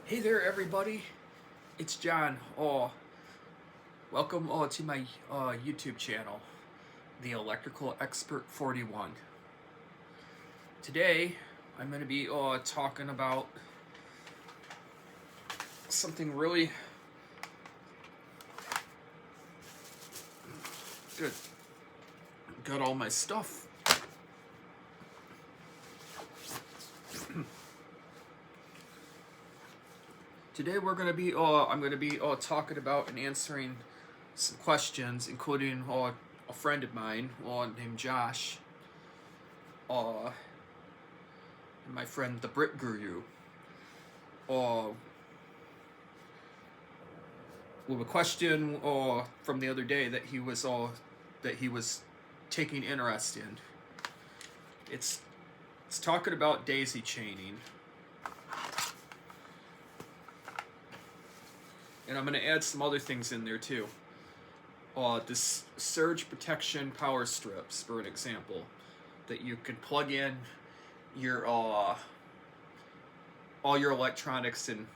Hey there, everybody. It's John. Welcome to my YouTube channel, The Electrical Expert 41. Today, I'm going to be talking about something really good. Got all my stuff. Today, I'm going to be talking about and answering some questions, including a friend of mine named Josh. And my friend the Brit Guru. With a question from the other day that he was taking interest in. It's talking about daisy chaining, and I'm going to add some other things in there too. This surge protection power strips, for an example, that you can plug in your all your electronics and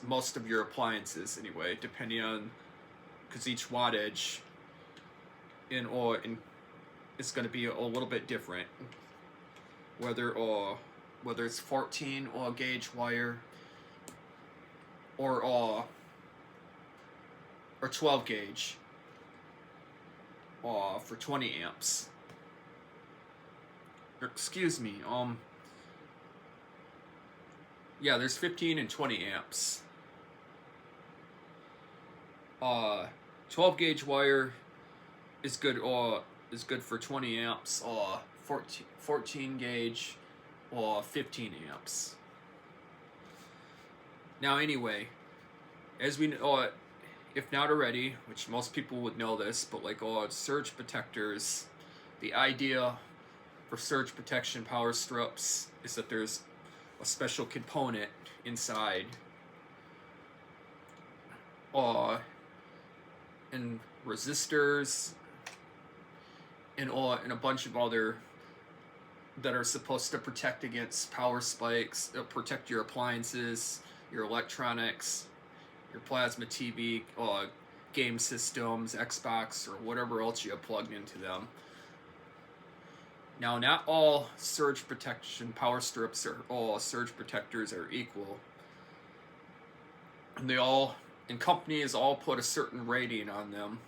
most of your appliances anyway, depending on, because each wattage in is going to be a little bit different, whether it's 14 gauge wire or 12 gauge for 20 amps. Excuse me. Yeah, there's 15 and 20 amps. 12 gauge wire is good for 20 amps. 14 gauge 15 amps. Now anyway, as we know, if not already, which most people would know this, but like surge protectors, the idea for surge protection power strips is that there's a special component inside and resistors and a bunch of other that are supposed to protect against power spikes, protect your appliances, your electronics, your plasma TV, game systems, Xbox, or whatever else you have plugged into them. Now, not all surge protection power strips or all surge protectors are equal. And companies all put a certain rating on them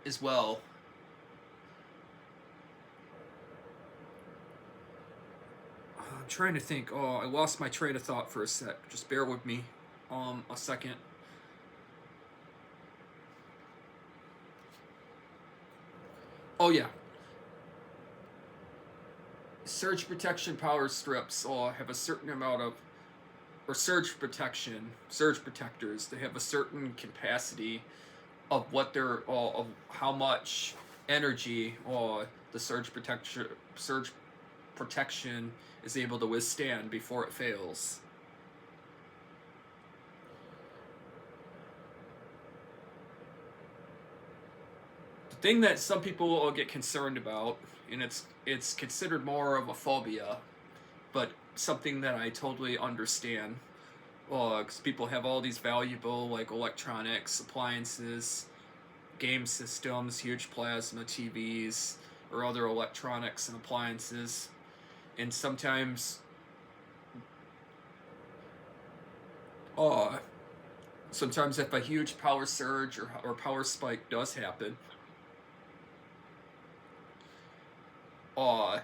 as well. I'm trying to think. I lost my train of thought for a sec. Just bear with me a second. Oh yeah. Surge protection power strips have a certain amount of, or surge protectors, they have a certain capacity of what they're of how much energy the surge protection is able to withstand before it fails. The thing that some people will get concerned about, and it's considered more of a phobia, but something that I totally understand, because people have all these valuable like electronics, appliances, game systems, huge plasma TVs, or other electronics and appliances, and sometimes uh, sometimes if a huge power surge or power spike does happen, uh,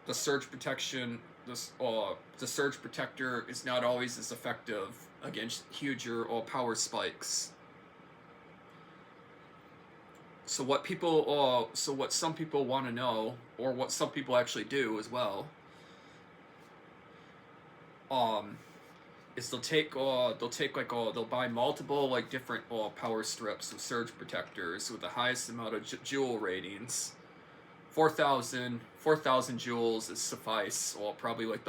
the surge protection the surge protector is not always as effective against huger power spikes. So what some people want to know, or what some people actually do as well, is they'll buy multiple like different power strips of surge protectors with the highest amount of joule ratings. 4,000 joules is suffice, or probably like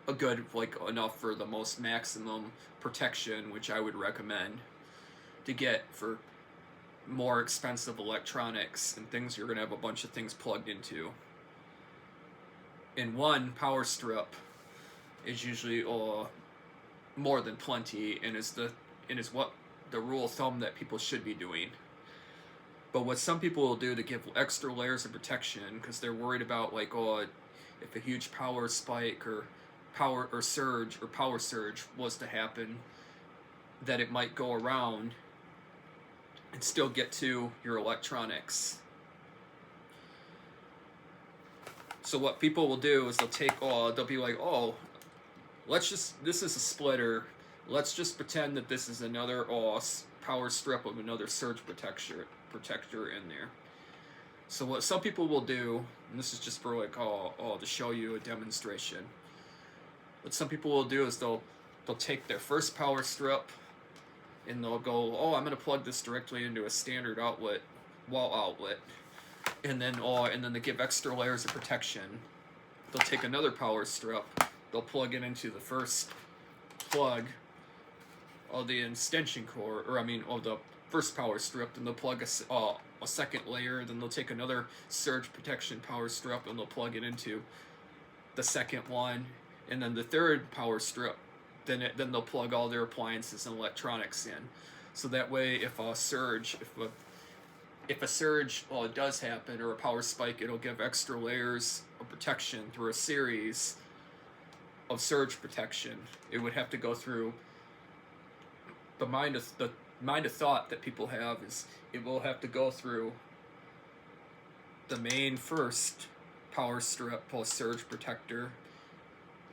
a good, like enough for the most maximum protection, which I would recommend to get for more expensive electronics and things you're going to have a bunch of things plugged into. And one power strip is usually more than plenty, and is what the rule of thumb that people should be doing. But what some people will do to give extra layers of protection, because they're worried about, like, oh, if a huge power spike or power surge was to happen, that it might go around and still get to your electronics. So what people will do is they'll be like, oh, this is a splitter. Let's just pretend that this is another power strip of another surge protector in there. So what some people will do, and this is just for like to show you a demonstration. What some people will do is they'll take their first power strip and they'll go, oh, I'm going to plug this directly into a standard wall outlet, and then they give extra layers of protection. They'll take another power strip, they'll plug it into the first plug of the extension cord, of the first power strip, and they'll plug a second layer, then they'll take another surge protection power strip and they'll plug it into the second one, and then the third power strip, then they'll plug all their appliances and electronics in. So that way, if a surge does happen, or a power spike, it'll give extra layers of protection through a series of surge protection. It would have to go through the mind of thought that people have is it will have to go through the main first power strip post surge protector,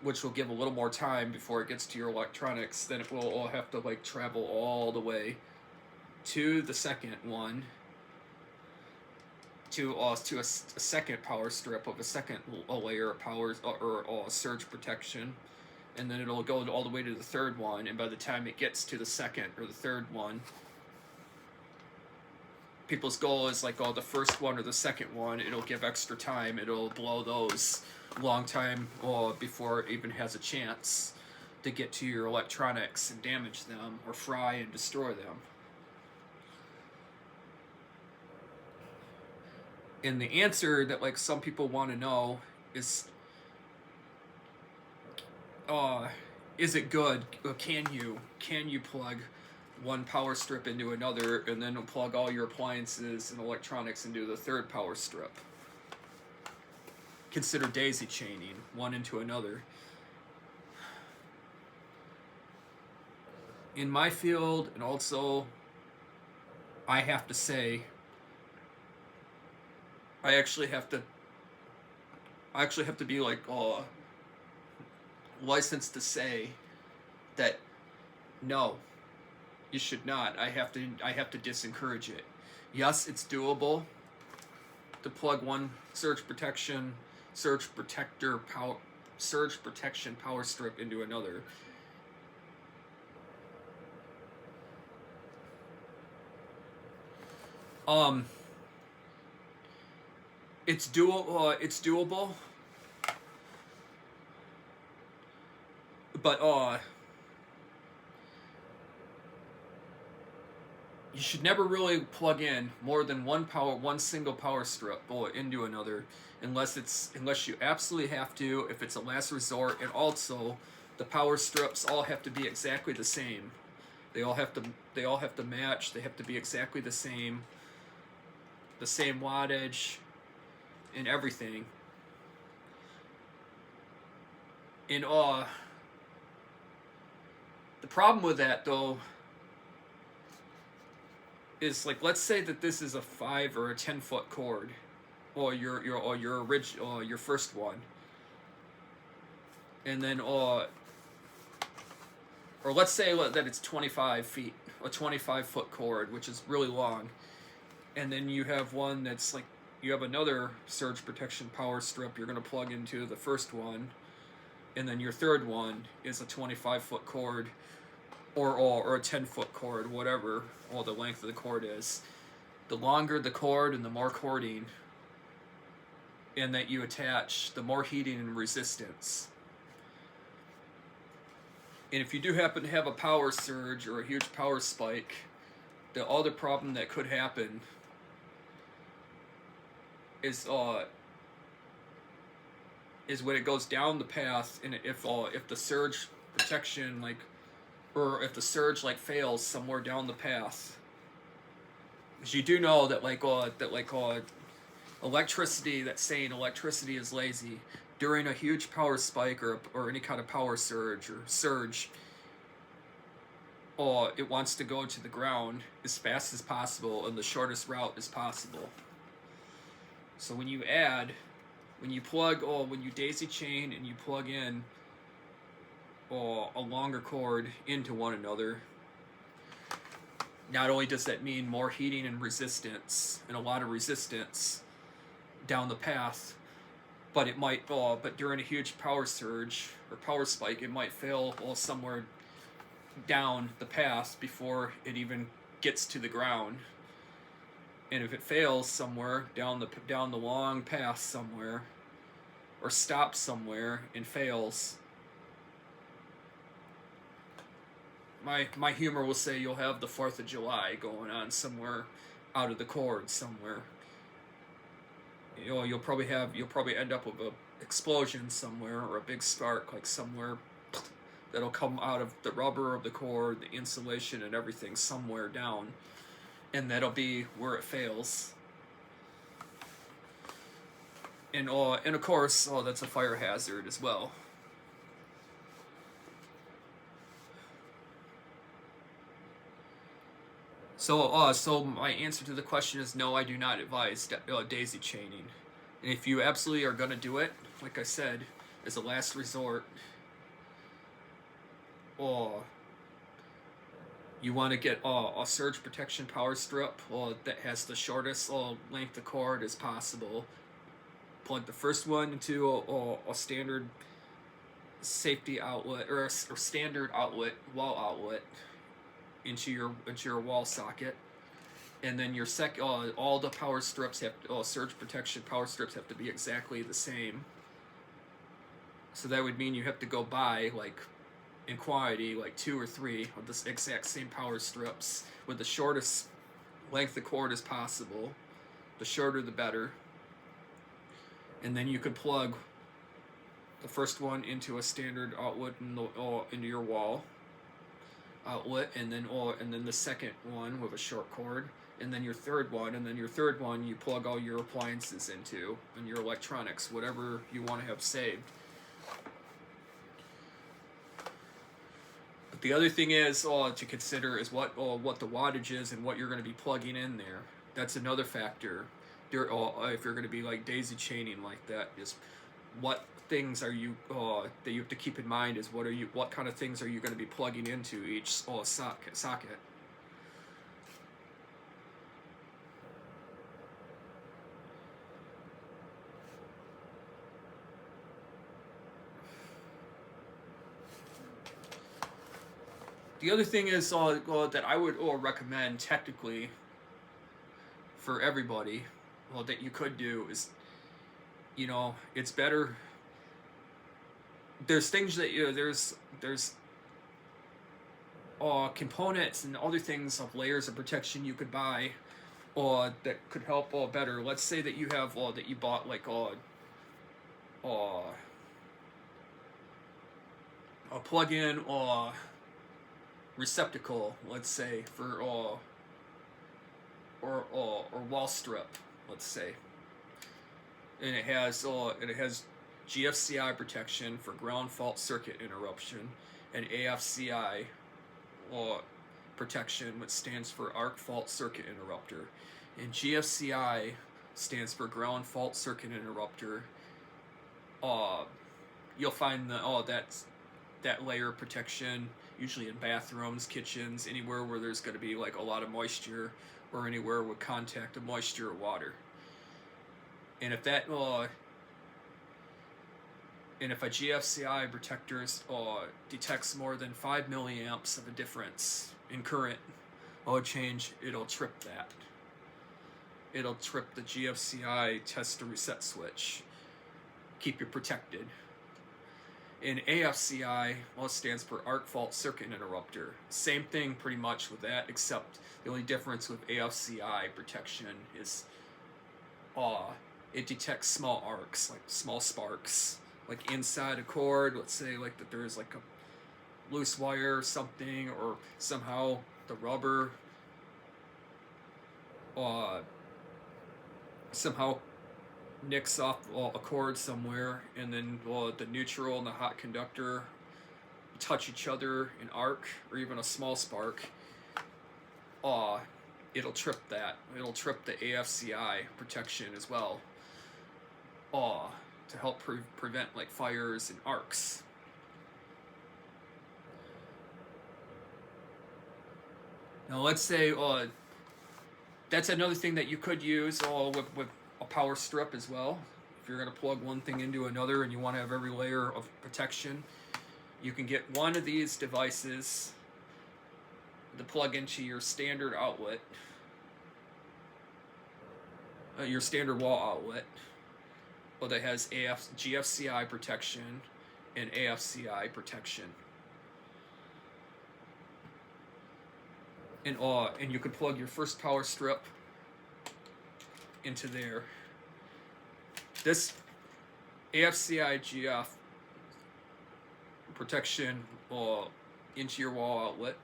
which will give a little more time before it gets to your electronics. Then it will all have to like travel all the way to the second one, to a second power strip of a second layer of power or surge protection, and then it'll go all the way to the third one. And by the time it gets to the second or the third one, people's goal is like, the first one or the second one, it'll give extra time. It'll blow those long time before it even has a chance to get to your electronics and damage them or fry and destroy them. And the answer that like some people want to know is it good? Can you plug one power strip into another and then plug all your appliances and electronics into the third power strip? Consider daisy chaining one into another. In my field, and also I have to say, I actually have to be like licensed to say that no, you should not. I have to disencourage it. Yes, it's doable to plug one surge protection power strip into another. It's doable, but you should never really plug in more than one single power strip into another, unless you absolutely have to, if it's a last resort. And also, the power strips all have to be exactly the same. They all have to match. They have to be exactly the same wattage and everything. And the problem with that though is, like, let's say that this is a 5 or a 10-foot cord, or your first one, and then or let's say that it's 25 feet, a 25-foot cord, which is really long, and then you have one that's like, you have another surge protection power strip you're going to plug into the first one, and then your third one is a 25-foot cord, or a 10-foot cord, whatever the length of the cord is. The longer the cord and the more cording and that you attach, the more heating and resistance. And if you do happen to have a power surge or a huge power spike, the other problem that could happen is when it goes down the path, and if the surge protection, like or if the surge like fails somewhere down the path. Because you do know that electricity, that's saying electricity is lazy, during a huge power spike or any kind of power surge, it wants to go to the ground as fast as possible and the shortest route as possible. So when you daisy chain and you plug in a longer cord into one another, not only does that mean more heating and resistance and a lot of resistance down the path, but but during a huge power surge or power spike, it might fail somewhere down the path before it even gets to the ground. And if it fails somewhere down the long path somewhere, or stops somewhere and fails, my humor will say you'll have the 4th of July going on somewhere out of the cord somewhere. You'll probably end up with a explosion somewhere or a big spark like somewhere that'll come out of the rubber of the cord, the insulation and everything somewhere down, and that'll be where it fails. And of course, that's a fire hazard as well. So my answer to the question is no, I do not advise daisy chaining. And if you absolutely are going to do it, like I said, as a last resort, you want to get a surge protection power strip that has the shortest length of cord as possible. Plug the first one into a standard safety outlet or standard wall outlet into your wall socket, and then your all the power strips surge protection power strips have to be exactly the same. So that would mean you have to go buy in quantity 2 or 3 of the exact same power strips with the shortest length of cord as possible. The shorter the better. And then you could plug the first one into a standard outlet into your wall outlet, and then the second one with a short cord, and then your third one you plug all your appliances into and your electronics, whatever you want to have saved. But the other thing is to consider is what the wattage is and what you're going to be plugging in there. That's another factor. If you're going to be daisy chaining like that, is what things are you that you have to keep in mind is what kind of things are you going to be plugging into each socket. The other thing is that I would recommend technically for everybody, that you could do is, it's better. There's things that there's components and other things of layers of protection you could buy, that could help better. Let's say that you have that you bought a plug-in receptacle, let's say for or wall strip, let's say, and it has GFCI protection for ground fault circuit interruption, and AFCI protection, which stands for arc fault circuit interrupter, and GFCI stands for ground fault circuit interrupter. You'll find that layer of protection usually in bathrooms, kitchens, anywhere where there's going to be a lot of moisture, or anywhere with contact of moisture or water. And if a GFCI protector detects more than 5 milliamps of a difference in current it'll trip that. It'll trip the GFCI test to reset switch. Keep you protected. And AFCI stands for arc fault circuit interrupter. Same thing pretty much with that, except the only difference with AFCI protection is it detects small arcs, small sparks, inside a cord. Let's say that there's loose wire or something, or somehow the rubber somehow nicks off a cord somewhere, and then the neutral and the hot conductor touch each other in arc, or even a small spark, it'll trip that. It'll trip the AFCI protection as well, to help prevent like fires and arcs. Now let's say that's another thing that you could use with a power strip as well. If you're going to plug one thing into another and you want to have every layer of protection, you can get one of these devices to plug into your standard outlet, your standard wall outlet, that has GFCI protection and AFCI protection. And you can plug your first power strip into there. This AFCI GF protection into your wall outlet.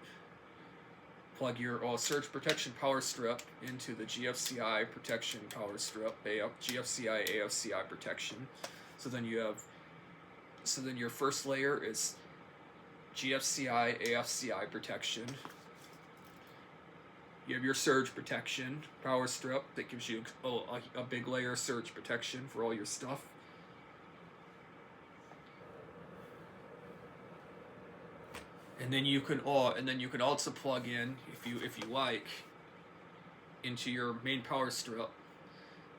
Plug your surge protection power strip into the GFCI protection power strip, GFCI AFCI protection. So then your first layer is GFCI AFCI protection. You have your surge protection power strip that gives you a big layer of surge protection for all your stuff. And then you can also plug in, if you like, into your main power strip.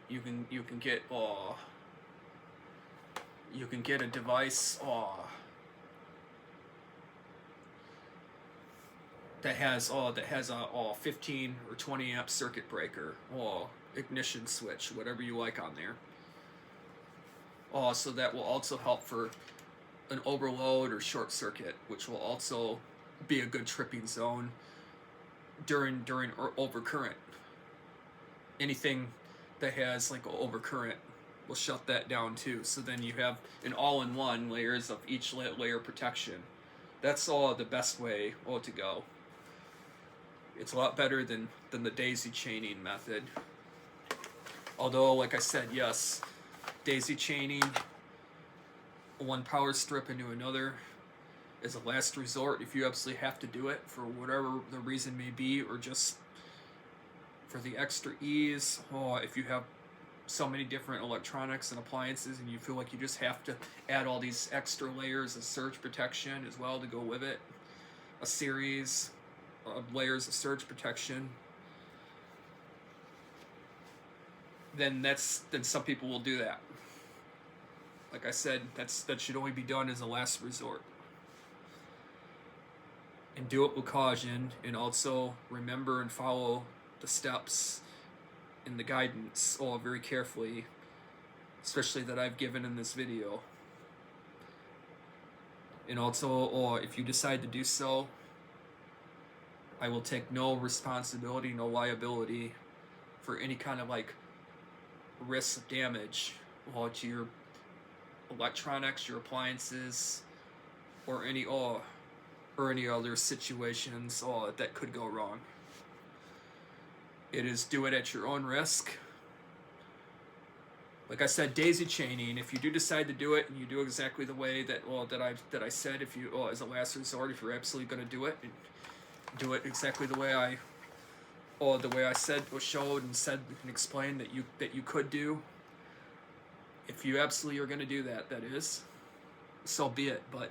You can get a device that has a 15 or 20 amp circuit breaker, ignition switch, whatever you like on there. So that will also help for an overload or short circuit, which will also be a good tripping zone during or overcurrent. Anything that has like overcurrent will shut that down too. So then you have an all-in-one layers of each layer protection. That's the best way to go. It's a lot better than the daisy chaining method. Although, like I said, yes, daisy chaining one power strip into another is a last resort if you absolutely have to do it for whatever the reason may be, or just for the extra ease, if you have so many different electronics and appliances and you feel like you just have to add all these extra layers of surge protection as well to go with it, a series of layers of surge protection, then some people will do that. Like I said, that should only be done as a last resort. And do it with caution, and also remember and follow the steps and the guidance very carefully, especially that I've given in this video. And also, if you decide to do so, I will take no responsibility, no liability for any kind of like risk of damage to your electronics, your appliances, or any other situations that could go wrong. It is do it at your own risk. Like I said, daisy chaining, if you do decide to do it and you do exactly the way that I said, if you as a last resort, if you're absolutely going to do it, and do it exactly the way I said, or showed and said and explained that you could do. If you absolutely are going to do that is, so be it. But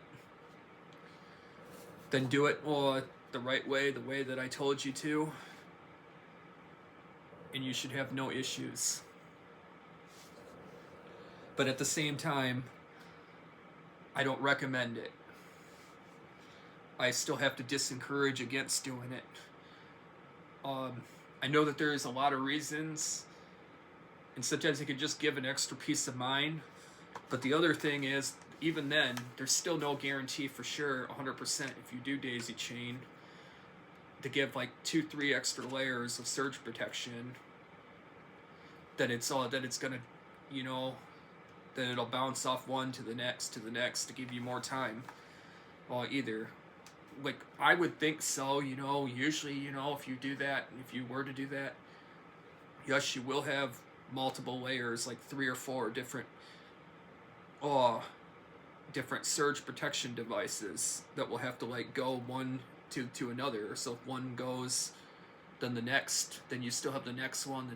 then do it the right way, the way that I told you to, and you should have no issues. But at the same time, I don't recommend it. I still have to discourage against doing it. I know that there's a lot of reasons, and sometimes it can just give an extra peace of mind. But the other thing is, even then, there's still no guarantee for sure, 100%, if you do daisy chain, to give like 2-3 extra layers of surge protection, that it's gonna, that it'll bounce off one to the next to give you more time, either. like I would think so, you know, usually, you know, if you do that, if you were to do that, yes, you will have multiple layers, like 3 or 4 different uh different surge protection devices that will have to like go one to another. So if one goes, then the next, then you still have the next one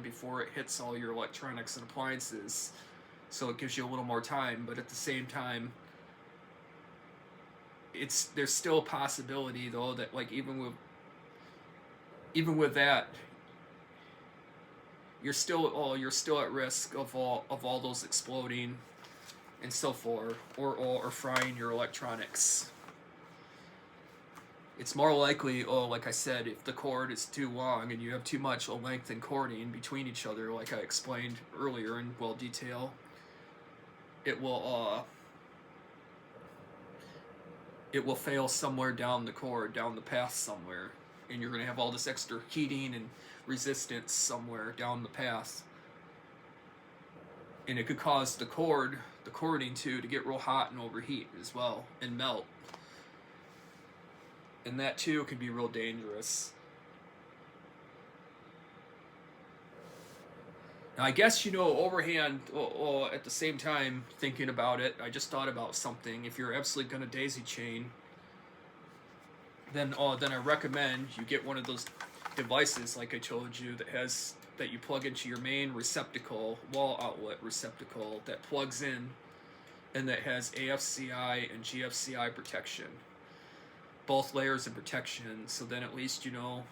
before it hits all your electronics and appliances. So it gives you a little more time, but at the same time, there's still a possibility though that like even with that, you're still at risk of all those exploding and so forth, or frying your electronics. It's more likely, like I said, if the cord is too long and you have too much length and cording between each other, like I explained earlier in detail, it will fail somewhere down the cord, down the path somewhere, and you're going to have all this extra heating and resistance somewhere down the path, and it could cause the cording to get real hot and overheat as well and melt, and that too can be real dangerous. Now, I guess, you know, overhand, at the same time, thinking about it, I just thought about something. If you're absolutely going to daisy chain, then I recommend you get one of those devices, like I told you, that you plug into your main receptacle, wall outlet receptacle, that plugs in, and that has AFCI and GFCI protection. Both layers of protection, so then at least, you know,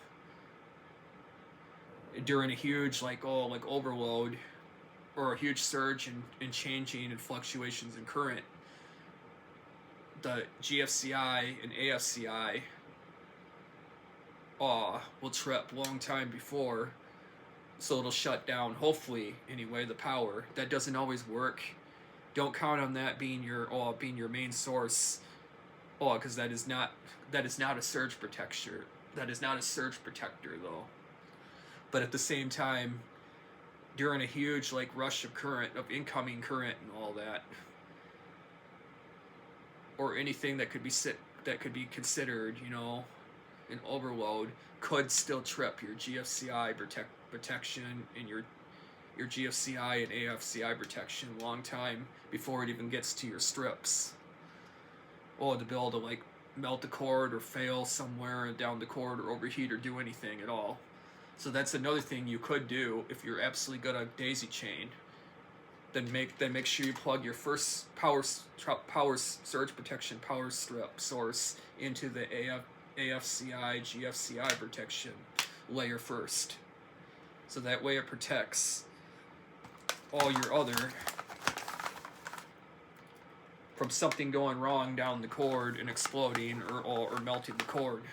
during a huge overload or a huge surge in changing and fluctuations in current, the GFCI and AFCI will trip long time before, so it'll shut down, hopefully anyway, the power. That doesn't always work. Don't count on that being your main source, because that is not a surge protector. That is not a surge protector though. But at the same time, during a huge rush of current, of incoming current and all that, or anything that could be considered, you know, an overload, could still trip your GFCI protection and your GFCI and AFCI protection long time before it even gets to your strips. To be able to melt the cord or fail somewhere down the cord or overheat or do anything at all. So that's another thing you could do if you're absolutely gonna daisy chain. Then make sure you plug your first power surge protection power strip source into the AFCI GFCI protection layer first. So that way it protects all your other from something going wrong down the cord and exploding or melting the cord.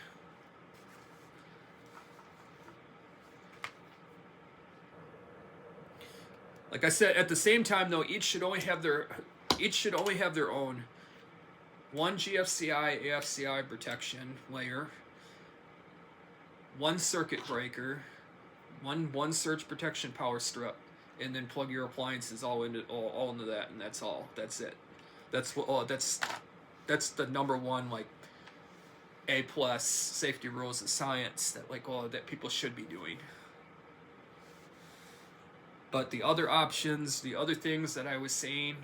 Like I said, at the same time though, each should only have their own one GFCI AFCI protection layer, one circuit breaker, one surge protection power strip, and then plug your appliances all into that, and that's all. That's it. That's the number one A+ safety rules of science that people should be doing. But the other options, the other things that I was saying,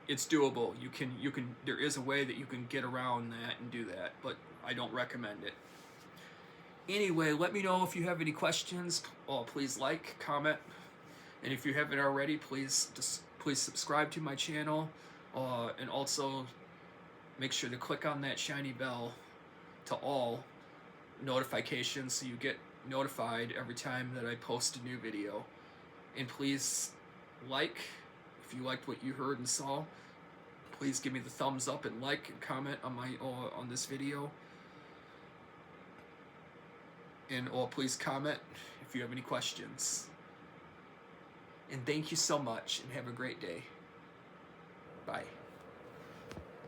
it's doable. You can there is a way that you can get around that and do that, but I don't recommend it. Anyway, let me know if you have any questions. Please comment, and if you haven't already, please subscribe to my channel, and also make sure to click on that shiny bell to all notifications so you get notified every time that I post a new video. And please if you liked what you heard and saw, please give me the thumbs up and and comment on this video. And please comment if you have any questions. And thank you so much, and have a great day. Bye.